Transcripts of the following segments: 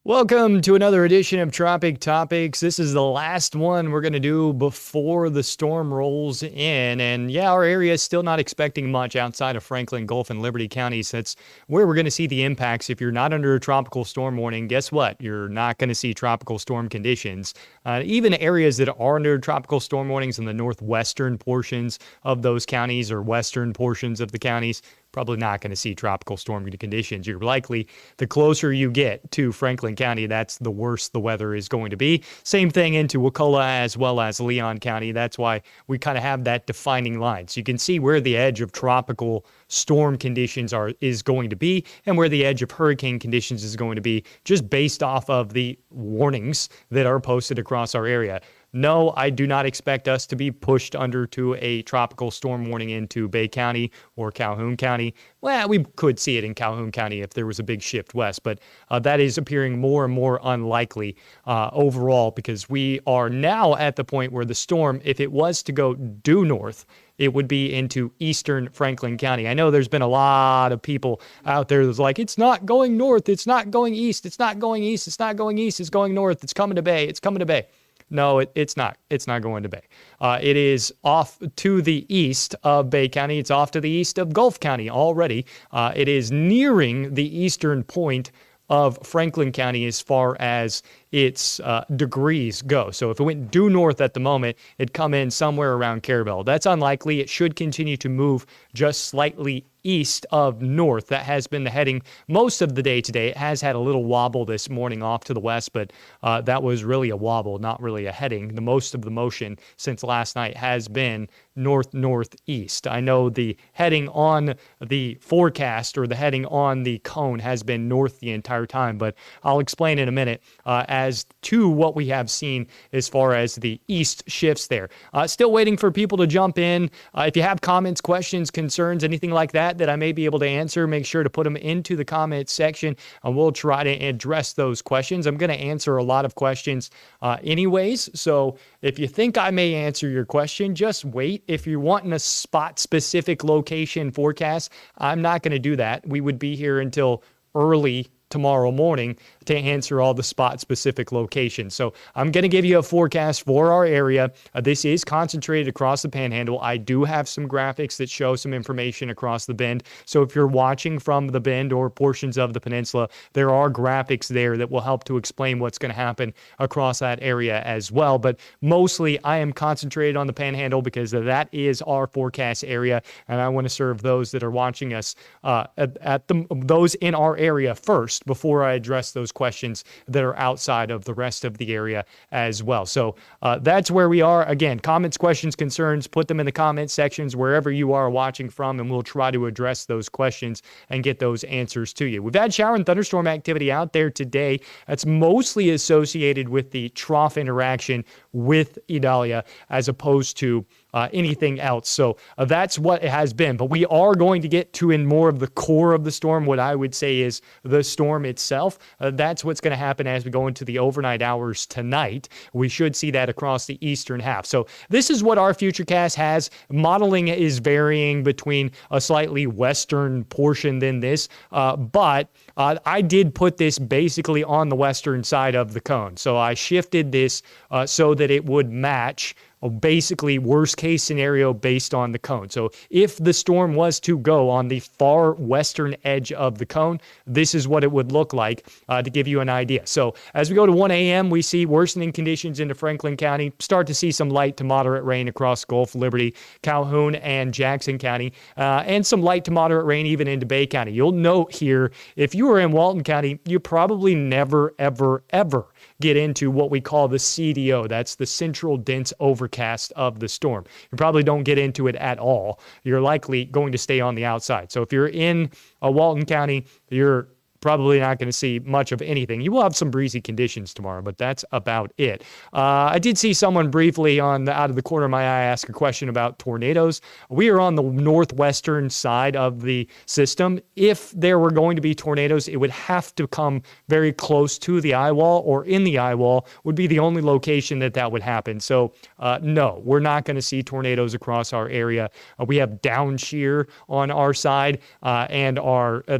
Welcome to another edition of Tropic Topics. This is the last one we're going to do before the storm rolls in. And yeah, our area is still not expecting much outside of Franklin, Gulf, and Liberty counties. That's where we're going to see the impacts. If you're not under a tropical storm warning, guess what? You're not going to see tropical storm conditions. Even areas that are under tropical storm warnings in the northwestern portions of those counties or western portions of the counties, probably not going to see tropical storm conditions. You're likely, the closer you get to Franklin County, that's the worse the weather is going to be. Same thing into Wakulla as well as Leon County. That's why we kind of have that defining line. So you can see where the edge of tropical storm conditions is going to be and where the edge of hurricane conditions is going to be just based off of the warnings that are posted across our area. No, I do not expect us to be pushed under to a tropical storm warning into Bay County or Calhoun County. Well, we could see it in Calhoun County if there was a big shift west, but that is appearing more and more unlikely overall because we are now at the point where the storm, if it was to go due north, it would be into eastern Franklin County. I know there's been a lot of people out there that's like, it's not going north, it's not going east, it's not going east, it's not going east, it's going north, it's coming to Bay, it's coming to Bay. No, it's not. It's not going to Bay. It is off to the east of Bay County. It's off to the east of Gulf County already. It is nearing the eastern point of Franklin County as far as its degrees go. So if it went due north at the moment, it'd come in somewhere around Carabel. That's unlikely. It should continue to move just slightly east of north. That has been the heading most of the day today. It has had a little wobble this morning off to the west, but that was really a wobble, not really a heading. The most of the motion since last night has been north-northeast. I know the heading on the forecast or the heading on the cone has been north the entire time, but I'll explain in a minute as to what we have seen as far as the east shifts there. Still waiting for people to jump in. If you have comments, questions, concerns, anything like that I may be able to answer, make sure to put them into the comments section and we'll try to address those questions. I'm going to answer a lot of questions anyways, so if you think I may answer your question, just wait. If you're wanting a spot-specific location forecast, I'm not going to do that. We would be here until early tomorrow morning to answer all the spot-specific locations. So I'm going to give you a forecast for our area. This is concentrated across the Panhandle. I do have some graphics that show some information across the bend. So if you're watching from the bend or portions of the peninsula, there are graphics there that will help to explain what's going to happen across that area as well. But mostly I am concentrated on the Panhandle because that is our forecast area, and I want to serve those that are watching us those in our area first before I address those questions that are outside of the rest of the area as well. So that's where we are. Again, comments, questions, concerns, put them in the comment sections wherever you are watching from, and we'll try to address those questions and get those answers to you. We've had shower and thunderstorm activity out there today. That's mostly associated with the trough interaction with Idalia as opposed to anything else. So that's what it has been. But we are going to get to in more of the core of the storm, what I would say is the storm itself. That's what's going to happen as we go into the overnight hours tonight. We should see that across the eastern half. So this is what our futurecast has. Modeling is varying between a slightly western portion than this, but I did put this basically on the western side of the cone. So I shifted this so that it would match basically worst case scenario based on the cone. So if the storm was to go on the far western edge of the cone, this is what it would look like to give you an idea. So as we go to 1 a.m., we see worsening conditions into Franklin County, start to see some light to moderate rain across Gulf, Liberty, Calhoun, and Jackson County, and some light to moderate rain even into Bay County. You'll note here, if you were in Walton County, you probably never, ever, ever get into what we call the CDO. That's the central dense overcast of the storm. You probably don't get into it at all. You're likely going to stay on the outside. So if you're in Walton County, you're probably not going to see much of anything. You will have some breezy conditions tomorrow, but that's about it. I did see someone briefly out of the corner of my eye ask a question about tornadoes. We are on the northwestern side of the system. If there were going to be tornadoes, it would have to come very close to the eye wall, or in the eye wall would be the only location that would happen. So no, we're not going to see tornadoes across our area. We have down shear on our side, and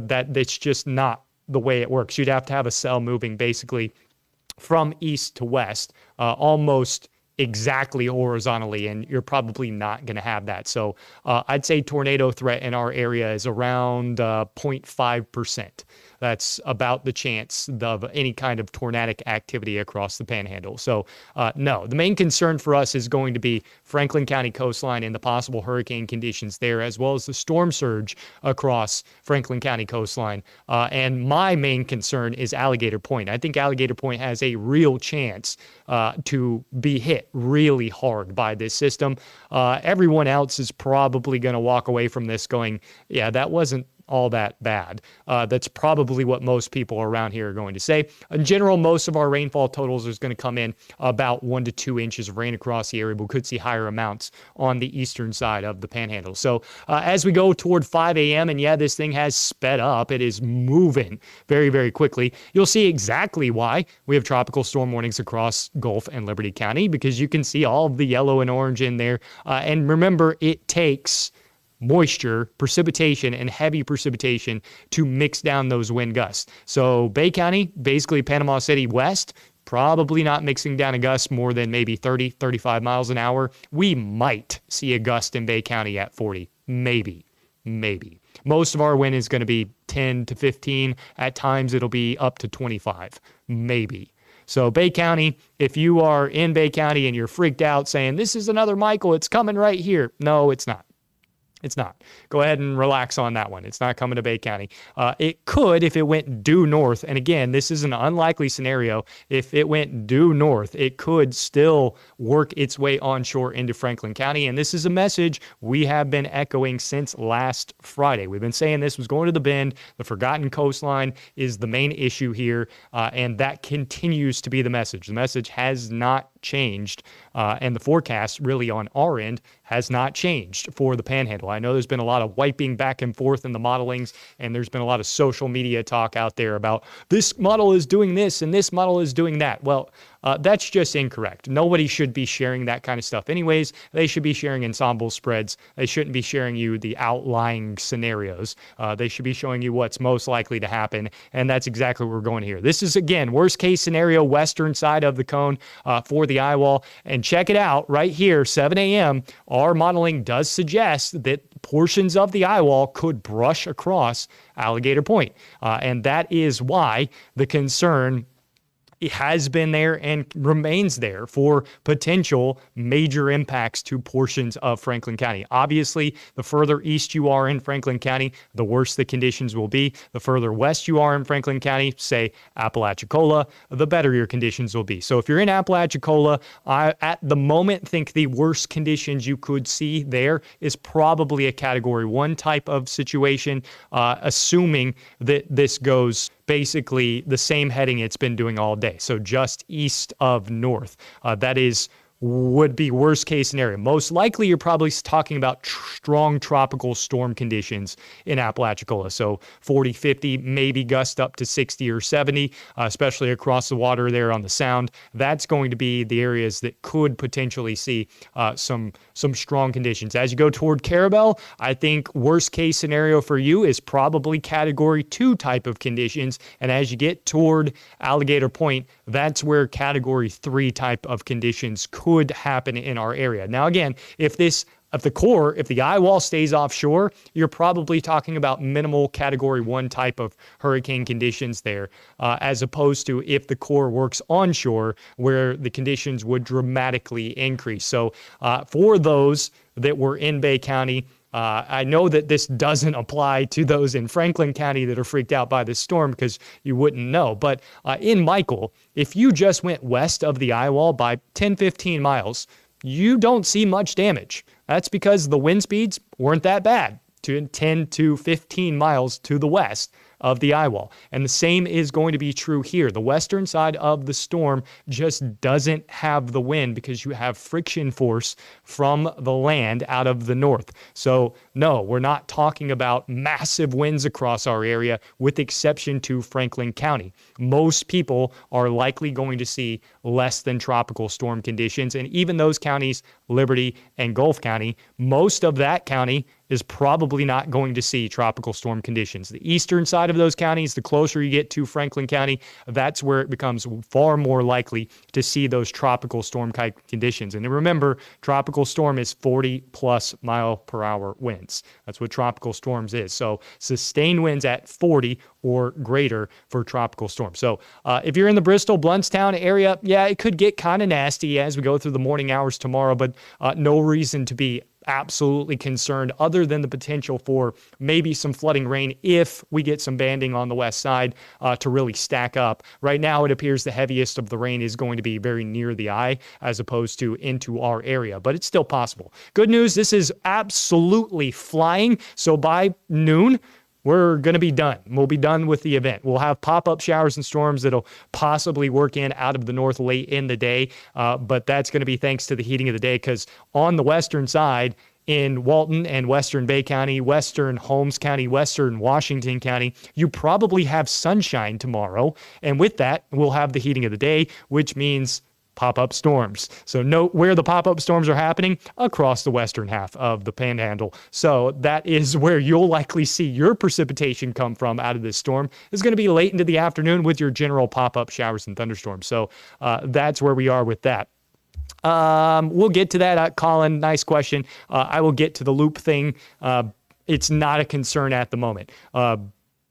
that's just not the way it works. You'd have to have a cell moving basically from east to west, almost exactly horizontally, and you're probably not going to have that. So I'd say tornado threat in our area is around 0.5%. That's about the chance of any kind of tornadic activity across the Panhandle. So no, the main concern for us is going to be Franklin County coastline and the possible hurricane conditions there, as well as the storm surge across Franklin County coastline. And my main concern is Alligator Point. I think Alligator Point has a real chance to be hit really hard by this system. Everyone else is probably going to walk away from this going, yeah, that wasn't all that bad. That's probably what most people around here are going to say. In general, most of our rainfall totals is going to come in about 1 to 2 inches of rain across the area. We could see higher amounts on the eastern side of the Panhandle. So as we go toward 5 a.m., and yeah, this thing has sped up. It is moving very, very quickly. You'll see exactly why we have tropical storm warnings across Gulf and Liberty County, because you can see all of the yellow and orange in there. And remember, it takes moisture, precipitation, and heavy precipitation to mix down those wind gusts. So Bay County, basically Panama City west, probably not mixing down a gust more than maybe 30, 35 miles an hour. We might see a gust in Bay County at 40, maybe. Most of our wind is going to be 10 to 15. At times, it'll be up to 25, maybe. So Bay County, if you are in Bay County and you're freaked out saying, this is another Michael, it's coming right here. No, it's not. It's not. Go ahead and relax on that one. It's not coming to Bay County. It could if it went due north. And again, this is an unlikely scenario. If it went due north, it could still work its way onshore into Franklin County. And this is a message we have been echoing since last Friday. We've been saying this was going to the bend. The forgotten coastline is the main issue here. And that continues to be the message. The message has not changed. And the forecast really on our end has not changed for the Panhandle. I know there's been a lot of wiping back and forth in the modelings, and there's been a lot of social media talk out there about this model is doing this and this model is doing that. Well, that's just incorrect. Nobody should be sharing that kind of stuff anyways. They should be sharing ensemble spreads. They shouldn't be sharing you the outlying scenarios. They should be showing you what's most likely to happen, and that's exactly where we're going here. This is, again, worst case scenario, western side of the cone for the eye wall. And check it out right here, 7 a.m., our modeling does suggest that portions of the eye wall could brush across Alligator Point. And that is why the concern it has been there and remains there for potential major impacts to portions of Franklin County. Obviously, the further east you are in Franklin County, the worse the conditions will be. The further west you are in Franklin County, say Apalachicola, the better your conditions will be. So if you're in Apalachicola, I, at the moment, think the worst conditions you could see there is probably a Category 1 type of situation, assuming that this goes basically the same heading it's been doing all day. So just east of north. That would be worst case scenario. Most likely, you're probably talking about strong tropical storm conditions in Apalachicola. So 40, 50, maybe gust up to 60 or 70, especially across the water there on the Sound. That's going to be the areas that could potentially see some strong conditions. As you go toward Carabel, I think worst case scenario for you is probably Category 2 type of conditions. And as you get toward Alligator Point, that's where Category 3 type of conditions could happen in our area. Now, again, if the eye wall stays offshore, you're probably talking about minimal Category 1 type of hurricane conditions there, as opposed to if the core works onshore, where the conditions would dramatically increase. So for those that were in Bay County, I know that this doesn't apply to those in Franklin County that are freaked out by this storm because you wouldn't know. But in Michael, if you just went west of the eye wall by 10, 15 miles, you don't see much damage. That's because the wind speeds weren't that bad, to 10 to 15 miles to the west of the eye wall. And the same is going to be true here. The western side of the storm just doesn't have the wind because you have friction force from the land out of the north. So no, we're not talking about massive winds across our area, with exception to Franklin County. Most people are likely going to see less than tropical storm conditions. And even those counties, Liberty and Gulf County, most of that county is probably not going to see tropical storm conditions. The eastern side of those counties, the closer you get to Franklin County, that's where it becomes far more likely to see those tropical storm type conditions. And remember, tropical storm is 40+ mile per hour winds. That's what tropical storms is. So sustained winds at 40 or greater for tropical storms. So if you're in the Bristol, Blountstown area, yeah, it could get kind of nasty as we go through the morning hours tomorrow, but no reason to be absolutely concerned other than the potential for maybe some flooding rain if we get some banding on the west side to really stack up. Right now, it appears the heaviest of the rain is going to be very near the eye as opposed to into our area, but it's still possible. Good news, this is absolutely flying. So by noon, we're going to be done. We'll be done with the event. We'll have pop-up showers and storms that'll possibly work in out of the north late in the day, but that's going to be thanks to the heating of the day, because on the western side, in Walton and Western Bay County, Western Holmes County, Western Washington County, you probably have sunshine tomorrow. And with that, we'll have the heating of the day, which means pop-up storms. So note where the pop-up storms are happening: across the western half of the Panhandle. So that is where you'll likely see your precipitation come from out of this storm. It's going to be late into the afternoon with your general pop-up showers and thunderstorms. So that's where we are with that. We'll get to that. Colin, nice question. I will get to the loop thing. It's not a concern at the moment.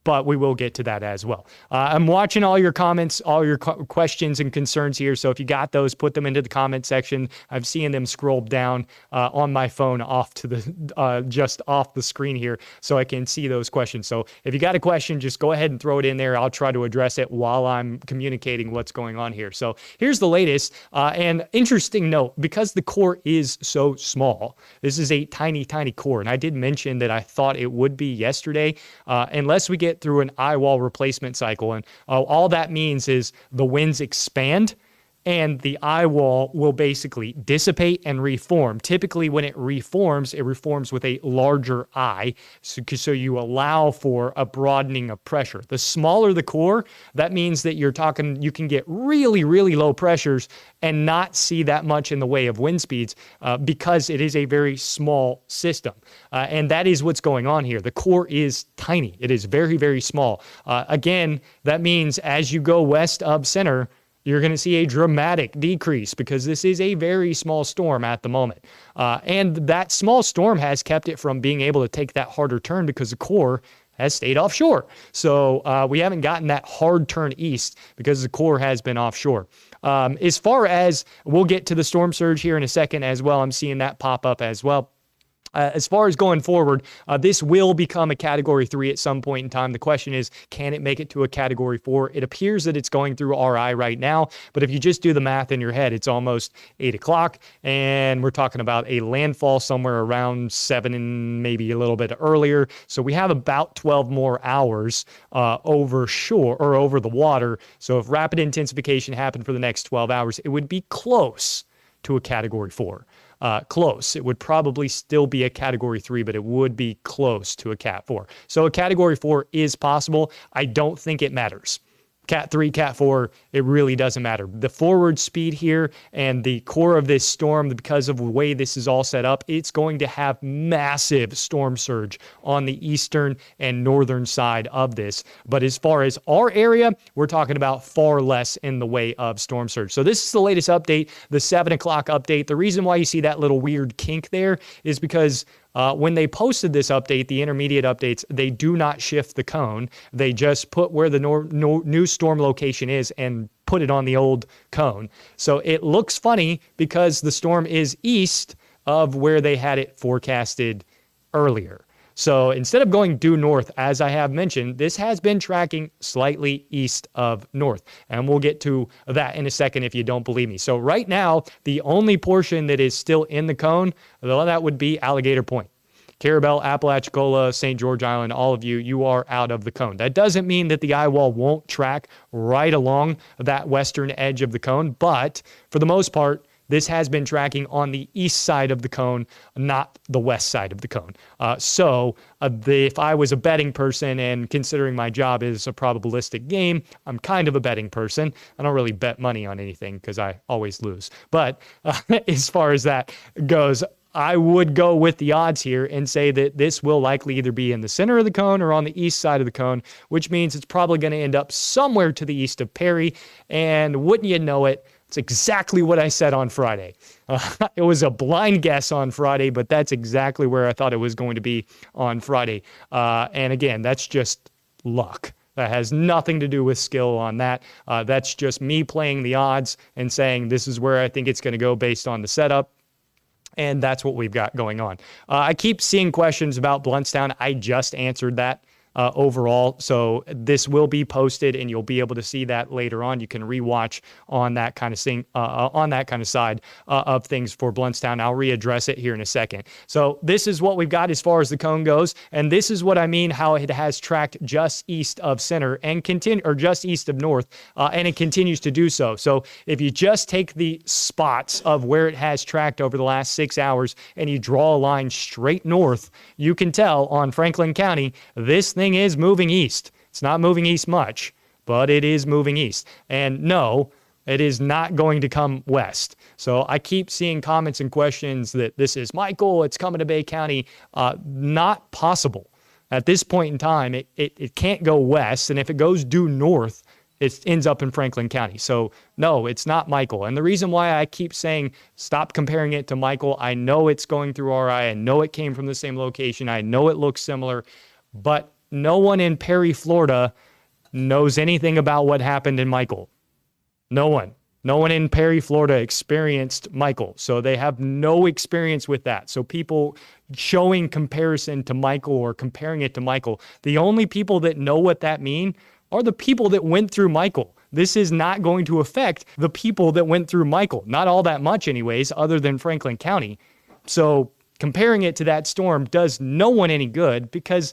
But we will get to that as well. I'm watching all your comments, all your questions and concerns here. So if you got those, put them into the comment section. I'm seeing them scroll down on my phone off to the just off the screen here, so I can see those questions. So if you got a question, just go ahead and throw it in there. I'll try to address it while I'm communicating what's going on here. So here's the latest. And interesting note, because the core is so small, this is a tiny, tiny core. And I did mention that I thought it would be yesterday, unless we get through an eye wall replacement cycle. And all that means is the winds expand and the eye wall will basically dissipate and reform. Typically, when it reforms with a larger eye, so you allow for a broadening of pressure. The smaller the core, that means that you can get really, really low pressures and not see that much in the way of wind speeds because it is a very small system. And that is what's going on here. The core is tiny. It is very, very small. Again, that means as you go west of center, you're going to see a dramatic decrease because this is a very small storm at the moment. And that small storm has kept it from being able to take that harder turn because the core has stayed offshore. So we haven't gotten that hard turn east because the core has been offshore. As far as, we'll get to the storm surge here in a second as well. I'm seeing that pop up as well. As far as going forward, this will become a Category 3 at some point in time. The question is, can it make it to a Category 4? It appears that it's going through RI right now, but if you just do the math in your head, it's almost 8 o'clock, and we're talking about a landfall somewhere around 7 and maybe a little bit earlier. So we have about 12 more hours over shore or over the water. So if rapid intensification happened for the next 12 hours, it would be close to a Category 4. Close. It would probably still be a Category 3, but it would be close to a Cat 4. So a Category 4 is possible. I don't think it matters. Cat 3, Cat 4, it really doesn't matter. The forward speed here and the core of this storm, because of the way this is all set up, it's going to have massive storm surge on the eastern and northern side of this. But as far as our area, we're talking about far less in the way of storm surge. So this is the latest update, the 7 o'clock update. The reason why you see that little weird kink there is because when they posted this update, the intermediate updates, they do not shift the cone. They just put where the new storm location is and put it on the old cone. So it looks funny because the storm is east of where they had it forecasted earlier. So instead of going due north, as I have mentioned, this has been tracking slightly east of north. And we'll get to that in a second if you don't believe me. So right now, the only portion that is still in the cone, that would be Alligator Point. Carabel, Apalachicola, St. George Island, all of you, you are out of the cone. That doesn't mean that the eye wall won't track right along that western edge of the cone, but for the most part, this has been tracking on the east side of the cone, not the west side of the cone. If I was a betting person, and considering my job is a probabilistic game, I'm kind of a betting person. I don't really bet money on anything because I always lose. But as far as that goes, I would go with the odds here and say that this will likely either be in the center of the cone or on the east side of the cone, which means it's probably going to end up somewhere to the east of Perry. And wouldn't you know it, it's exactly what I said on Friday. It was a blind guess on Friday, but that's exactly where I thought it was going to be on Friday. And again, that's just luck. That has nothing to do with skill on that. That's just me playing the odds and saying this is where I think it's going to go based on the setup. And that's what we've got going on. I keep seeing questions about Bluntstown. I just answered that. Overall. So this will be posted and you'll be able to see that later on. You can rewatch on that kind of thing, on that kind of side of things for Bluntstown. I'll readdress it here in a second. So this is what we've got as far as the cone goes. And this is what I mean, how it has tracked just east of center and or just east of north. And it continues to do so. So if you just take the spots of where it has tracked over the last 6 hours and you draw a line straight north, you can tell on Franklin County, this thing is moving east. It's not moving east much, but it is moving east. And no, it is not going to come west. So I keep seeing comments and questions that this is Michael, it's coming to Bay County. Not possible. At this point in time, it can't go west. And if it goes due north, it ends up in Franklin County. So no, it's not Michael. And the reason why I keep saying stop comparing it to Michael, I know it's going through RI. I know it came from the same location. I know it looks similar, but no one in Perry, Florida knows anything about what happened in Michael. No one. No one in Perry, Florida experienced Michael. So they have no experience with that. So people showing comparison to Michael or comparing it to Michael, the only people that know what that mean are the people that went through Michael. This is not going to affect the people that went through Michael. Not all that much anyways, other than Franklin County. So comparing it to that storm does no one any good because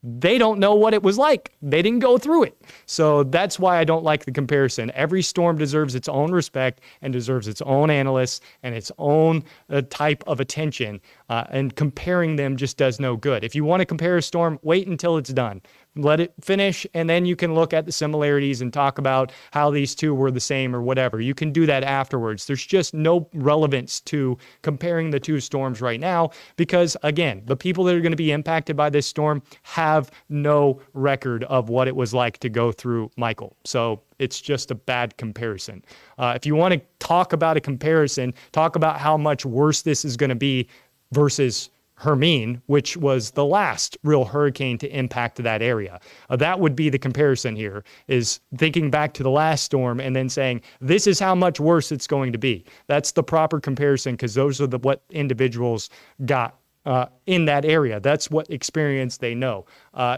they don't know what it was like. They didn't go through it. So that's why I don't like the comparison. Every storm deserves its own respect and deserves its own analysts and its own type of attention. And comparing them just does no good. If you want to compare a storm, wait until it's done. Let it finish, and then you can look at the similarities and talk about how these two were the same or whatever. You can do that afterwards. There's just no relevance to comparing the two storms right now because, again, the people that are going to be impacted by this storm have no record of what it was like to go through Michael. So it's just a bad comparison. If you want to talk about a comparison, talk about how much worse this is going to be versus Hermine, which was the last real hurricane to impact that area. That would be the comparison here, is thinking back to the last storm and then saying, this is how much worse it's going to be. That's the proper comparison because those are what individuals got in that area. That's what experience they know.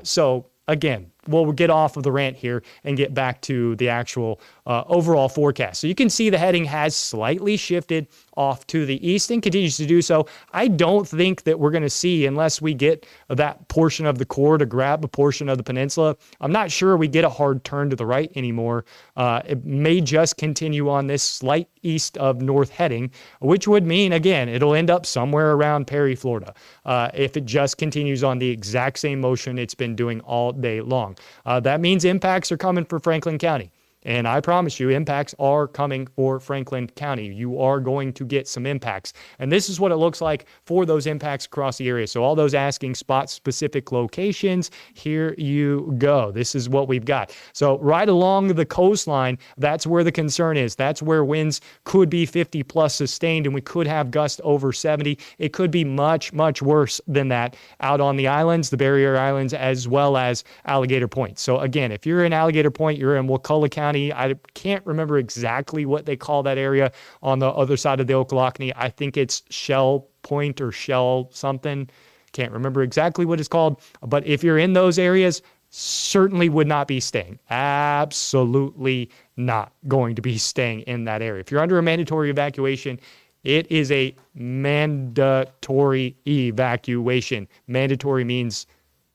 So again, we'll get off of the rant here and get back to the actual overall forecast. So you can see the heading has slightly shifted off to the east and continues to do so. I don't think that we're going to see, unless we get that portion of the core to grab a portion of the peninsula, I'm not sure we get a hard turn to the right anymore. It may just continue on this slight east of north heading, which would mean, again, it'll end up somewhere around Perry, Florida, if it just continues on the exact same motion it's been doing all day long. That means impacts are coming for Franklin County. And I promise you, impacts are coming for Franklin County. You are going to get some impacts. And this is what it looks like for those impacts across the area. So all those asking spot-specific locations, here you go. This is what we've got. So right along the coastline, that's where the concern is. That's where winds could be 50 plus sustained, and we could have gusts over 70. It could be much, much worse than that out on the islands, the barrier islands, as well as Alligator Point. So again, if you're in Alligator Point, you're in Wakulla County. I can't remember exactly what they call that area on the other side of the Ocklawackney. I think it's Shell Point or Shell something. Can't remember exactly what it's called. But if you're in those areas, certainly would not be staying. Absolutely not going to be staying in that area. If you're under a mandatory evacuation, it is a mandatory evacuation. Mandatory means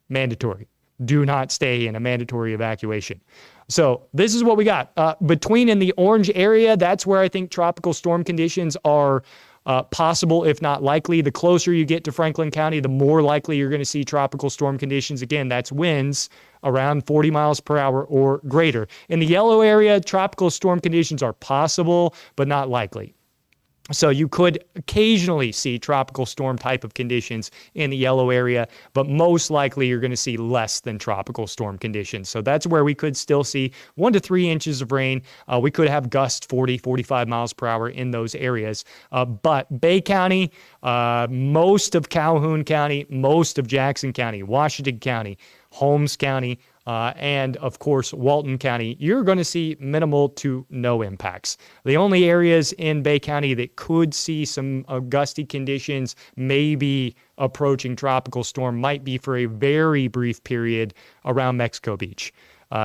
mandatory. Do not stay in a mandatory evacuation. So this is what we got. Between in the orange area, that's where I think tropical storm conditions are possible, if not likely. The closer you get to Franklin County, the more likely you're going to see tropical storm conditions. Again, that's winds around 40 miles per hour or greater. In the yellow area, tropical storm conditions are possible, but not likely. So you could occasionally see tropical storm type of conditions in the yellow area, but most likely you're going to see less than tropical storm conditions. So that's where we could still see 1 to 3 inches of rain. We could have gusts 40, 45 miles per hour in those areas. But Bay County, most of Calhoun County, most of Jackson County, Washington County, Holmes County, and of course, Walton County, you're going to see minimal to no impacts. The only areas in Bay County that could see some gusty conditions, maybe approaching tropical storm, might be for a very brief period around Mexico Beach.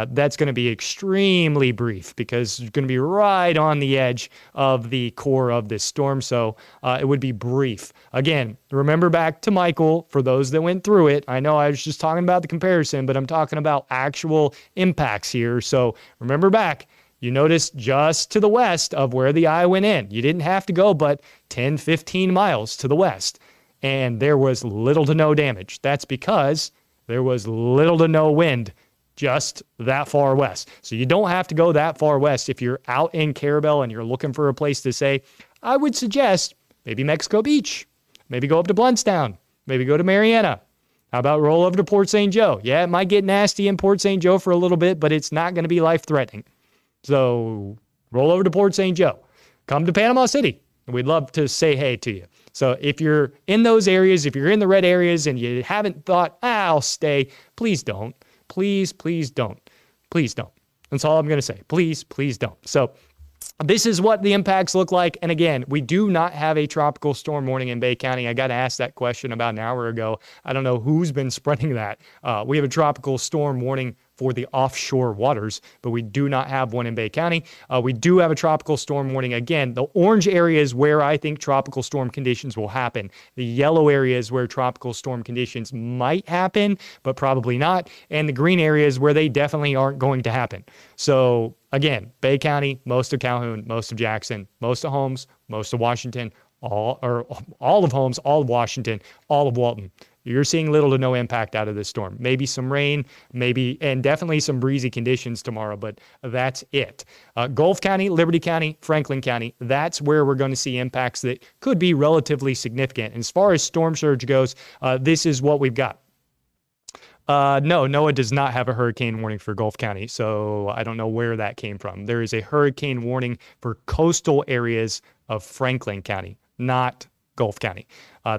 That's going to be extremely brief because it's going to be right on the edge of the core of this storm. So it would be brief. Again, remember back to Michael, for those that went through it. I know I was just talking about the comparison, but I'm talking about actual impacts here. So remember back. You notice just to the west of where the eye went in, you didn't have to go but 10, 15 miles to the west. And there was little to no damage. That's because there was little to no wind just that far west. So you don't have to go that far west. If you're out in Carabel and you're looking for a place to stay, I would suggest maybe Mexico Beach. Maybe go up to Bluntstown. Maybe go to Mariana. How about roll over to Port St. Joe? Yeah, it might get nasty in Port St. Joe for a little bit, but it's not going to be life-threatening. So roll over to Port St. Joe. Come to Panama City. We'd love to say hey to you. So if you're in those areas, if you're in the red areas and you haven't thought, I'll stay, please don't. Please, please don't. Please don't. That's all I'm going to say. Please, please don't. So this is what the impacts look like. And again, we do not have a tropical storm warning in Bay County. I got asked that question about an hour ago. I don't know who's been spreading that. We have a tropical storm warning for the offshore waters, but we do not have one in Bay County. We do have a tropical storm warning. Again, the orange area is where I think tropical storm conditions will happen. The yellow area is where tropical storm conditions might happen, but probably not. And the green area is where they definitely aren't going to happen. So again, Bay County, most of Calhoun, most of Jackson, most of Holmes, most of Washington, all of Holmes, all of Washington, all of Walton. You're seeing little to no impact out of this storm. Maybe some rain, and definitely some breezy conditions tomorrow, but that's it. Gulf County, Liberty County, Franklin County, that's where we're going to see impacts that could be relatively significant. And as far as storm surge goes, this is what we've got. No, NOAA does not have a hurricane warning for Gulf County, so I don't know where that came from. There is a hurricane warning for coastal areas of Franklin County, not Gulf County.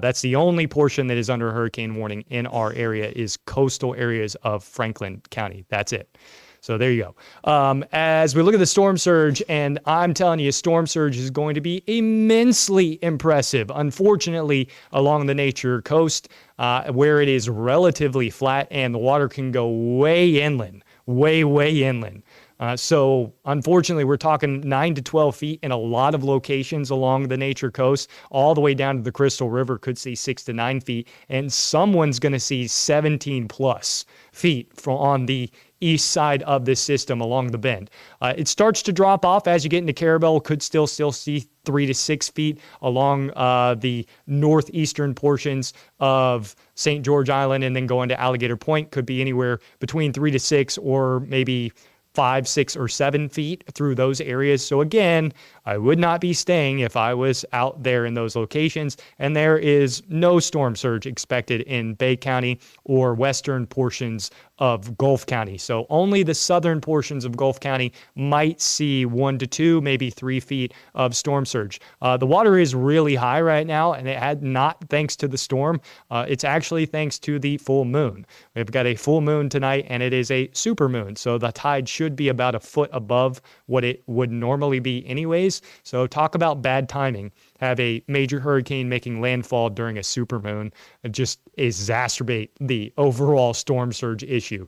That's the only portion that is under a hurricane warning in our area is coastal areas of Franklin County. That's it. So there you go. As we look at the storm surge, and I'm telling you, storm surge is going to be immensely impressive, unfortunately, along the nature coast, where it is relatively flat and the water can go way inland, way inland. So unfortunately, we're talking 9 to 12 feet in a lot of locations along the nature coast, all the way down to the Crystal River could see 6 to 9 feet, and someone's going to see 17 plus feet on the east side of this system along the bend. It starts to drop off as you get into Carabel, could still see 3 to 6 feet along the northeastern portions of St. George Island, and then going to Alligator Point could be anywhere between 3 to 6 or maybe 5, 6, or 7 feet through those areas. So again, I would not be staying if I was out there in those locations. And there is no storm surge expected in Bay County or western portions of Gulf County. So only the southern portions of Gulf County might see 1 to 2, maybe 3 feet of storm surge. The water is really high right now, and it had not thanks to the storm. It's actually thanks to the full moon. We've got a full moon tonight, and it is a super moon. So the tide should be about a foot above what it would normally be anyways. So talk about bad timing. Have a major hurricane making landfall during a supermoon, just exacerbate the overall storm surge issue.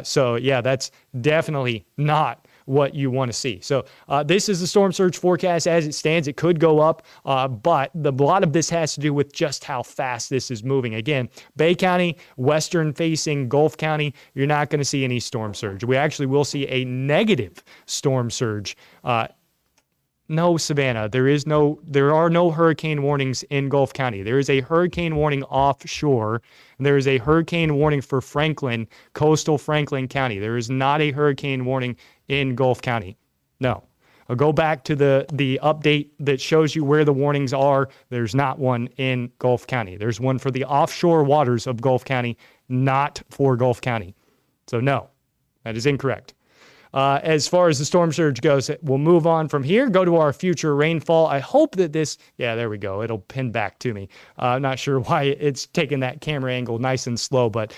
So yeah, that's definitely not what you want to see. So this is the storm surge forecast as it stands. It could go up, but a lot of this has to do with just how fast this is moving. Again, Bay County, western facing Gulf County, you're not going to see any storm surge. We actually will see a negative storm surge. No, Savannah, there are no hurricane warnings in Gulf County. There is a hurricane warning offshore. There is a hurricane warning for Franklin, coastal Franklin County. There is not a hurricane warning in Gulf County. No. Go back to the update that shows you where the warnings are. There's not one in Gulf County. There's one for the offshore waters of Gulf County, not for Gulf County. So no, that is incorrect. As far as the storm surge goes, we'll move on from here, go to our future rainfall. I hope that there we go. It'll pin back to me. I'm not sure why it's taking that camera angle nice and slow, but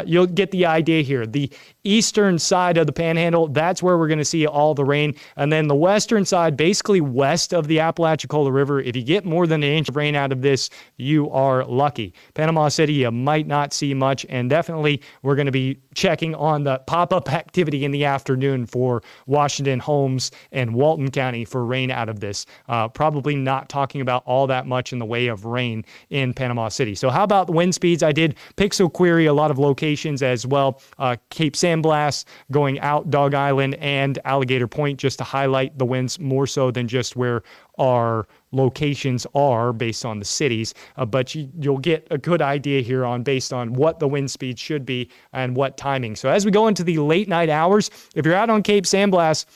you'll get the idea here. The eastern side of the Panhandle, that's where we're going to see all the rain. And then the western side, basically west of the Apalachicola River, if you get more than an inch of rain out of this, you are lucky. Panama City, you might not see much, and definitely we're going to be checking on the pop-up activity in the afternoon for Washington, Holmes, and Walton County for rain out of this. Probably not talking about all that much in the way of rain in Panama City. So how about the wind speeds? I did pixel query a lot of locations as well. Cape San Blas, going out Dog Island and Alligator Point, just to highlight the winds more so than just where our locations are based on the cities, but you'll get a good idea here based on what the wind speed should be and what timing. So as we go into the late night hours, if you're out on Cape San Blas,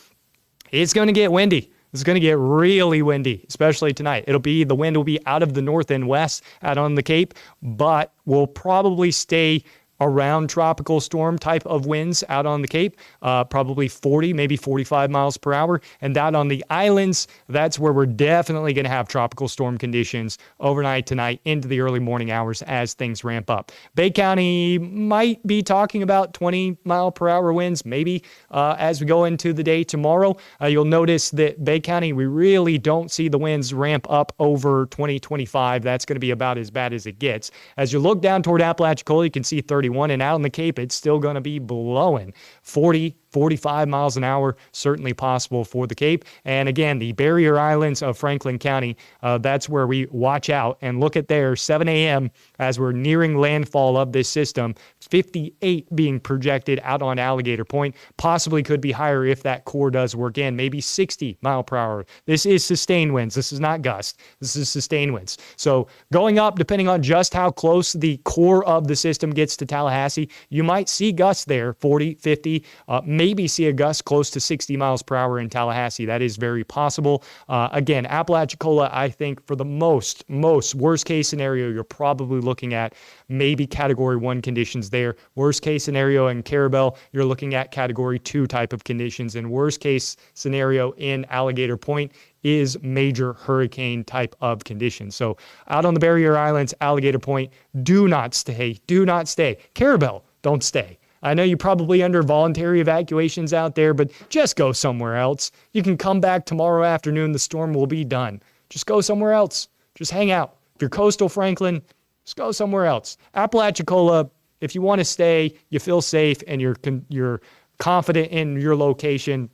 it's going to get windy. It's going to get really windy, especially tonight. The wind will be out of the north and west out on the Cape, but will probably stay around tropical storm type of winds out on the Cape, probably 40, maybe 45 miles per hour. And out on the islands, that's where we're definitely going to have tropical storm conditions overnight tonight into the early morning hours as things ramp up. Bay County might be talking about 20 mile per hour winds, maybe as we go into the day tomorrow. You'll notice that Bay County, we really don't see the winds ramp up over 20, 25. That's going to be about as bad as it gets. As you look down toward Apalachicola, you can see 31, and out on the Cape, it's still going to be blowing 40, 45 miles an hour, certainly possible for the Cape. And again, the barrier islands of Franklin County, that's where we watch out and look at there, 7 a.m. as we're nearing landfall of this system, 58 being projected out on Alligator Point, possibly could be higher if that core does work in, maybe 60 mile per hour. This is sustained winds. This is not gust. This is sustained winds. So going up, depending on just how close the core of the system gets to Tallahassee, you might see gusts there, 40, 50, maybe see a gust close to 60 miles per hour in Tallahassee. That is very possible. Again, Apalachicola, I think for the most worst case scenario, you're probably looking at maybe Category 1 conditions there. Worst case scenario in Carabel, you're looking at Category 2 type of conditions. And worst case scenario in Alligator Point is major hurricane type of conditions. So out on the barrier islands, Alligator Point, do not stay. Do not stay. Carabel, don't stay. I know you're probably under voluntary evacuations out there, but just go somewhere else. You can come back tomorrow afternoon. The storm will be done. Just go somewhere else. Just hang out. If you're coastal Franklin, just go somewhere else. Apalachicola, if you want to stay, you feel safe, and you're confident in your location,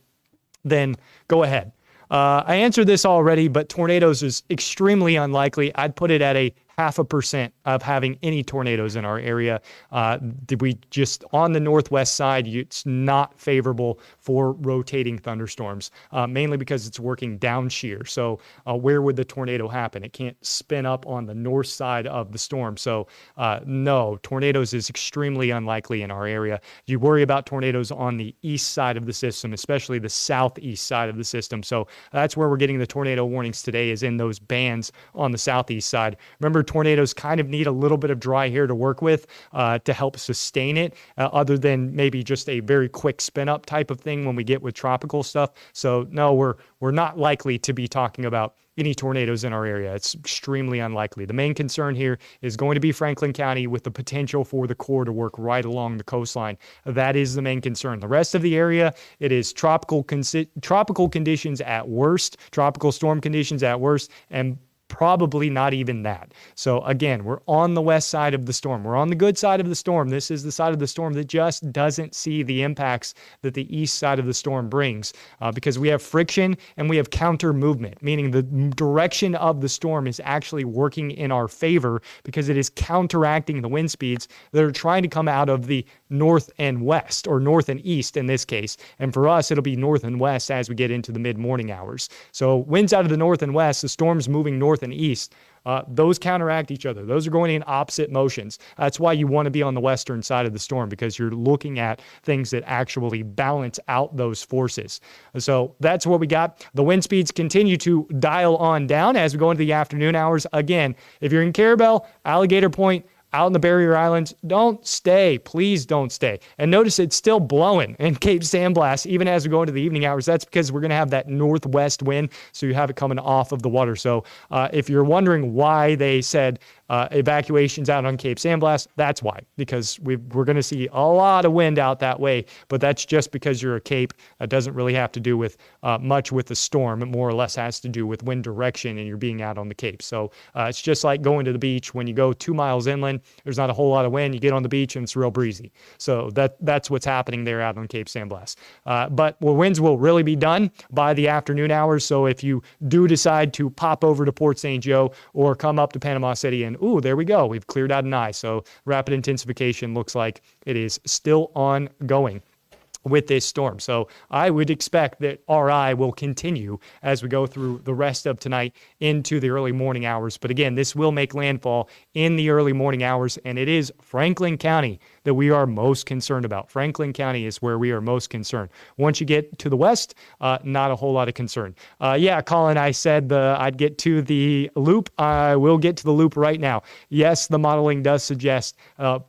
then go ahead. I answered this already, but tornadoes is extremely unlikely. I'd put it at a 0.5% of having any tornadoes in our area. We just on the northwest side, it's not favorable for rotating thunderstorms, mainly because it's working down shear. So where would the tornado happen? It can't spin up on the north side of the storm. So no, tornadoes is extremely unlikely in our area. You worry about tornadoes on the east side of the system, especially the southeast side of the system. So that's where we're getting the tornado warnings today, is in those bands on the southeast side. Remember, tornadoes kind of need a little bit of dry air to work with to help sustain it, other than maybe just a very quick spin up type of thing when we get with tropical stuff. So no, we're not likely to be talking about any tornadoes in our area. It's extremely unlikely. The main concern here is going to be Franklin County, with the potential for the core to work right along the coastline. That is the main concern. The rest of the area, it is tropical conditions at worst, tropical storm conditions at worst, and probably not even that. So again, we're on the west side of the storm. We're on the good side of the storm. This is the side of the storm that just doesn't see the impacts that the east side of the storm brings, because we have friction and we have counter movement, meaning the direction of the storm is actually working in our favor because it is counteracting the wind speeds that are trying to come out of the north and west, or north and east in this case. And for us, it'll be north and west as we get into the mid-morning hours. So winds out of the north and west, the storm's moving north and east. Those counteract each other. Those are going in opposite motions. That's why you want to be on the western side of the storm, because you're looking at things that actually balance out those forces. So that's what we got. The wind speeds continue to dial on down as we go into the afternoon hours. Again, if you're in Carabel, Alligator Point, out in the Barrier Islands, don't stay. Please don't stay. And notice it's still blowing in Cape San Blas, even as we go into the evening hours. That's because we're going to have that northwest wind, so you have it coming off of the water. So if you're wondering why they said evacuations out on Cape San Blas, that's why, because we're going to see a lot of wind out that way, but that's just because you're a Cape. That doesn't really have to do with much with the storm. It more or less has to do with wind direction and you're being out on the Cape. So it's just like going to the beach. When you go 2 miles inland, there's not a whole lot of wind. You get on the beach and it's real breezy. So that's what's happening there out on Cape San Blas. But winds will really be done by the afternoon hours. So if you do decide to pop over to Port St. Joe or come up to Panama City, and ooh, there we go, we've cleared out an eye. So rapid intensification looks like it is still ongoing with this storm. So I would expect that RI will continue as we go through the rest of tonight into the early morning hours. But again, this will make landfall in the early morning hours, and it is Franklin County that we are most concerned about. Franklin County is where we are most concerned. Once you get to the west, not a whole lot of concern. Yeah, Colin, I said I'd get to the loop. I will get to the loop right now. Yes, the modeling does suggest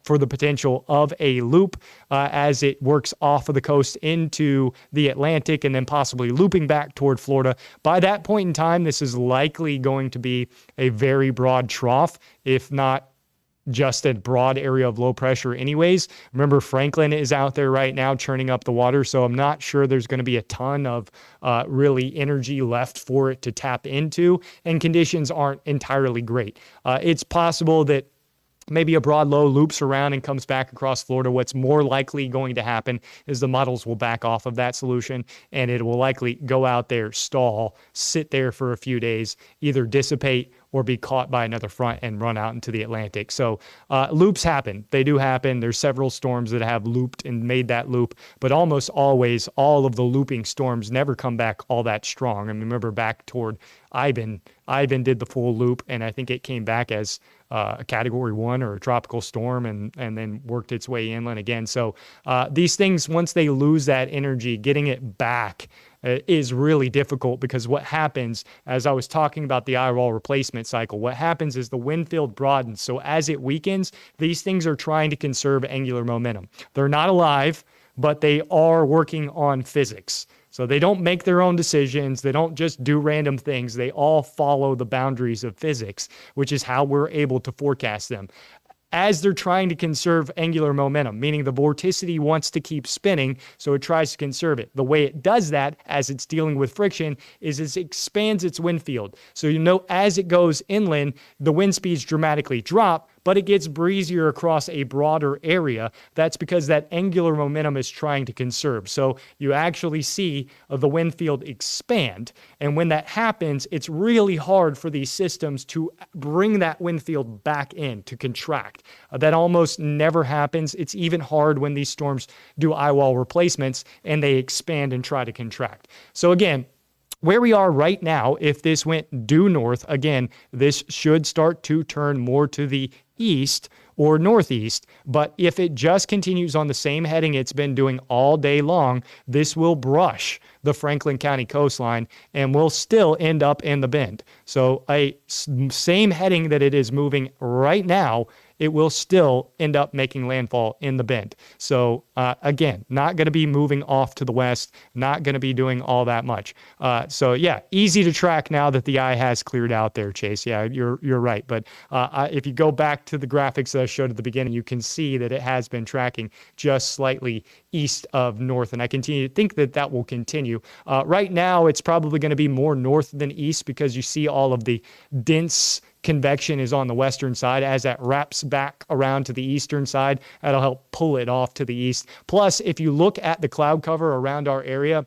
for the potential of a loop as it works off of the coast into the Atlantic and then possibly looping back toward Florida. By that point in time, this is likely going to be a very broad trough, if not just a broad area of low pressure anyways. Remember, Franklin is out there right now churning up the water, so I'm not sure there's going to be a ton of really energy left for it to tap into, and conditions aren't entirely great. It's possible that maybe a broad low loops around and comes back across Florida. What's more likely going to happen is the models will back off of that solution, and it will likely go out there, stall, sit there for a few days, either dissipate or be caught by another front and run out into the Atlantic. So loops happen. They do happen. There's several storms that have looped and made that loop, but almost always all of the looping storms never come back all that strong. I mean, remember back toward Ivan did the full loop, and I think it came back as a Category 1 or a tropical storm and then worked its way inland again. So these things, once they lose that energy, getting it back is really difficult, because what happens, as I was talking about the eye wall replacement cycle, what happens is the wind field broadens. So as it weakens, these things are trying to conserve angular momentum. They're not alive, but they are working on physics. So they don't make their own decisions. They don't just do random things. They all follow the boundaries of physics, which is how we're able to forecast them. As they're trying to conserve angular momentum, meaning the vorticity wants to keep spinning, so it tries to conserve it. The way it does that, as it's dealing with friction, is it expands its wind field. So you know, as it goes inland, the wind speeds dramatically drop, but it gets breezier across a broader area. That's because that angular momentum is trying to conserve. So you actually see the wind field expand. And when that happens, it's really hard for these systems to bring that wind field back in, to contract. That almost never happens. It's even hard when these storms do eye wall replacements and they expand and try to contract. So again, where we are right now, if this went due north, again, this should start to turn more to the east or northeast. But if it just continues on the same heading it's been doing all day long, this will brush the Franklin County coastline and will still end up in the bend. So a same heading that it is moving right now, it will still end up making landfall in the bend. So again, not going to be moving off to the west, not going to be doing all that much. So yeah, easy to track now that the eye has cleared out there, Chase. Yeah, you're right. But if you go back to the graphics that I showed at the beginning, you can see that it has been tracking just slightly east of north, and I continue to think that that will continue. Right now, it's probably going to be more north than east, because you see all of the dense convection is on the western side. As that wraps back around to the eastern side, that'll help pull it off to the east. Plus, if you look at the cloud cover around our area,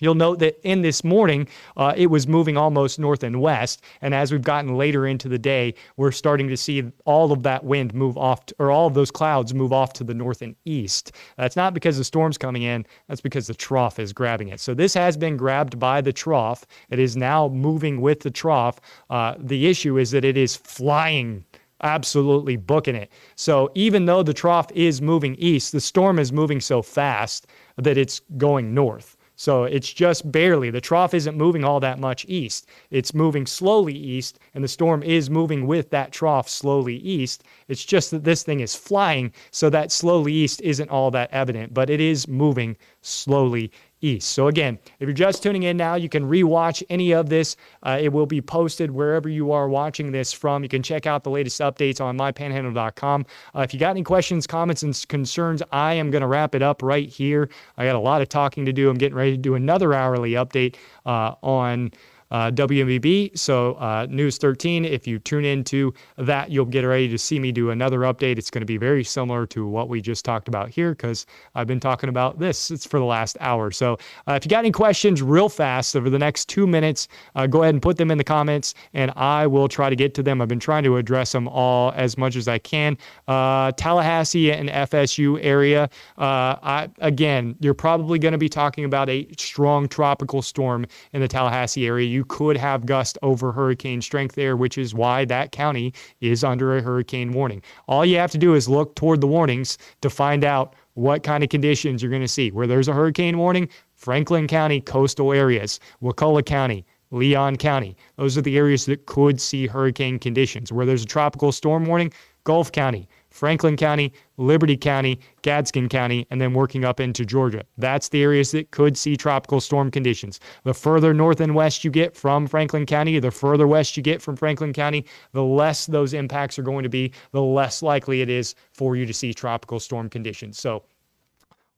You'll note that in this morning, it was moving almost north and west. And as we've gotten later into the day, we're starting to see all of that wind move off, or all of those clouds move off to the north and east. That's not because the storm's coming in. That's because the trough is grabbing it. So this has been grabbed by the trough. It is now moving with the trough. The issue is that it is flying, absolutely booking it. So even though the trough is moving east, the storm is moving so fast that it's going north. So it's just barely. The trough isn't moving all that much east. It's moving slowly east, and the storm is moving with that trough slowly east. It's just that this thing is flying, so that slowly east isn't all that evident, but it is moving slowly east. So again, if you're just tuning in now, you can rewatch any of this. It will be posted wherever you are watching this from. You can check out the latest updates on mypanhandle.com. If you got any questions, comments, and concerns, I am going to wrap it up right here. I got a lot of talking to do. I'm getting ready to do another hourly update on WMBB. So News 13, if you tune into that, you'll get ready to see me do another update. It's going to be very similar to what we just talked about here because I've been talking about this. It's for the last hour. So if you got any questions real fast over the next 2 minutes, go ahead and put them in the comments and I will try to get to them. I've been trying to address them all as much as I can. Tallahassee and FSU area. Again, you're probably going to be talking about a strong tropical storm in the Tallahassee area. You could have gust over hurricane strength there, which is why that county is under a hurricane warning. All you have to do is look toward the warnings to find out what kind of conditions you're going to see. Where there's a hurricane warning, Franklin County coastal areas, Wakulla County, Leon County. Those are the areas that could see hurricane conditions. Where there's a tropical storm warning, Gulf County, Franklin County, Liberty County, Gadsden County, and then working up into Georgia. That's the areas that could see tropical storm conditions. The further north and west you get from Franklin County, the further west you get from Franklin County, the less those impacts are going to be, the less likely it is for you to see tropical storm conditions. So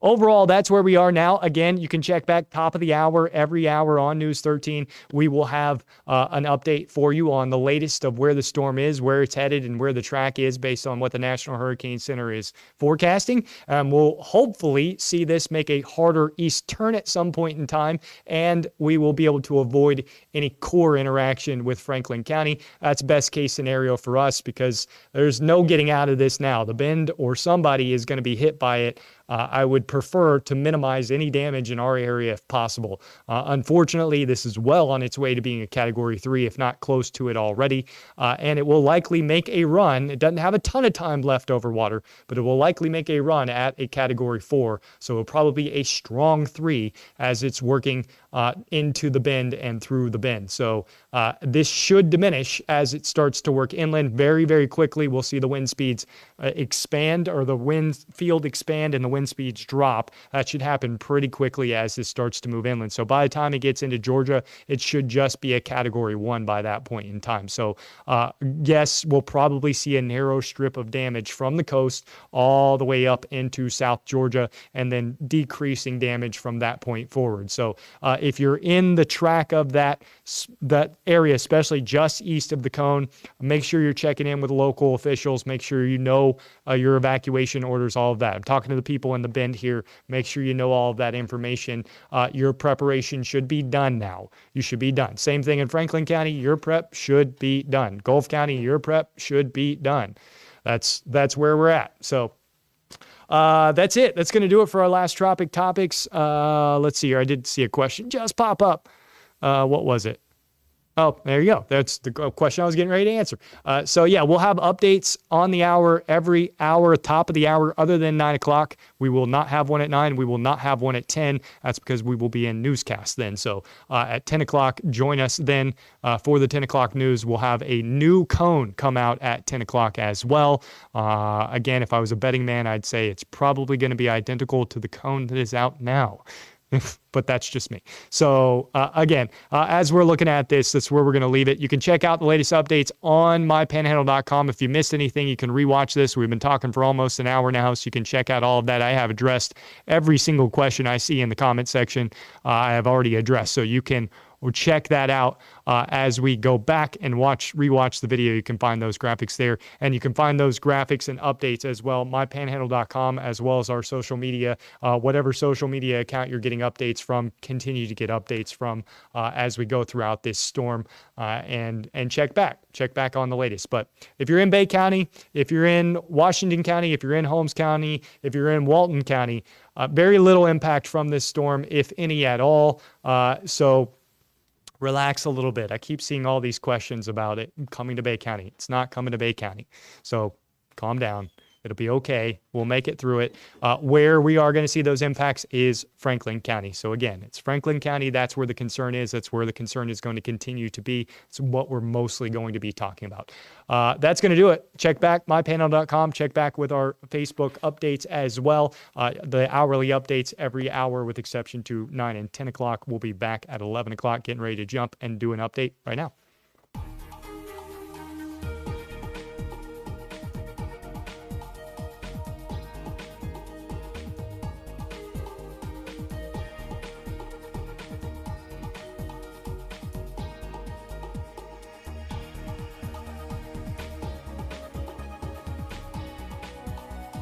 overall, that's where we are now. Again, you can check back top of the hour, every hour on News 13. We will have an update for you on the latest of where the storm is, where it's headed, and where the track is based on what the National Hurricane Center is forecasting. We'll hopefully see this make a harder east turn at some point in time, and we will be able to avoid any core interaction with Franklin County. That's best case scenario for us because there's no getting out of this now. The bend or somebody is going to be hit by it. I would prefer to minimize any damage in our area if possible. Unfortunately, this is well on its way to being a Category 3, if not close to it already, and it will likely make a run. It doesn't have a ton of time left over water, but it will likely make a run at a Category 4, so it will probably be a strong 3 as it's working into the bend and through the bend. So this should diminish as it starts to work inland very, very quickly. We'll see the wind speeds expand, or the wind field expand and the wind speeds drop. That should happen pretty quickly as this starts to move inland. So by the time it gets into Georgia, it should just be a Category 1 by that point in time. So yes, we'll probably see a narrow strip of damage from the coast all the way up into South Georgia and then decreasing damage from that point forward. So if you're in the track of that area, especially just east of the cone, make sure you're checking in with local officials. Make sure you know your evacuation orders, all of that. I'm talking to the people in the bend here. Make sure you know all of that information. Your preparation should be done now. You should be done. Same thing in Franklin County. Your prep should be done. Gulf County, your prep should be done. That's where we're at. So that's it. That's going to do it for our last Tropic Topics. Let's see here. I did see a question just pop up. What was it? Oh, there you go. That's the question I was getting ready to answer. So yeah, we'll have updates on the hour, every hour, top of the hour, other than 9 o'clock. We will not have one at 9. We will not have one at 10. That's because we will be in newscast then. So at 10 o'clock, join us then for the 10 o'clock news. We'll have a new cone come out at 10 o'clock as well. Again, if I was a betting man, I'd say it's probably going to be identical to the cone that is out now. But that's just me. So again, as we're looking at this, that's where we're going to leave it. You can check out the latest updates on mypanhandle.com. If you missed anything, you can rewatch this. We've been talking for almost an hour now, so you can check out all of that. I have addressed every single question I see in the comment section. I have already addressed, so you can Or check that out as we go back and rewatch the video. You can find those graphics there, and you can find those graphics and updates as well, mypanhandle.com, as well as our social media, whatever social media account you're getting updates from, continue to get updates from as we go throughout this storm, and check back on the latest. But if you're in Bay County, if you're in Washington County, if you're in Holmes County, if you're in Walton County, very little impact from this storm, if any at all. So relax a little bit. I keep seeing all these questions about it coming to Bay County. It's not coming to Bay County. So calm down. It'll be okay. We'll make it through it. Where we are going to see those impacts is Franklin County. So again, it's Franklin County. That's where the concern is. That's where the concern is going to continue to be. It's what we're mostly going to be talking about. That's going to do it. Check back, mypanhandle.com. Check back with our Facebook updates as well. The hourly updates every hour with exception to 9 and 10 o'clock. We'll be back at 11 o'clock getting ready to jump and do an update right now.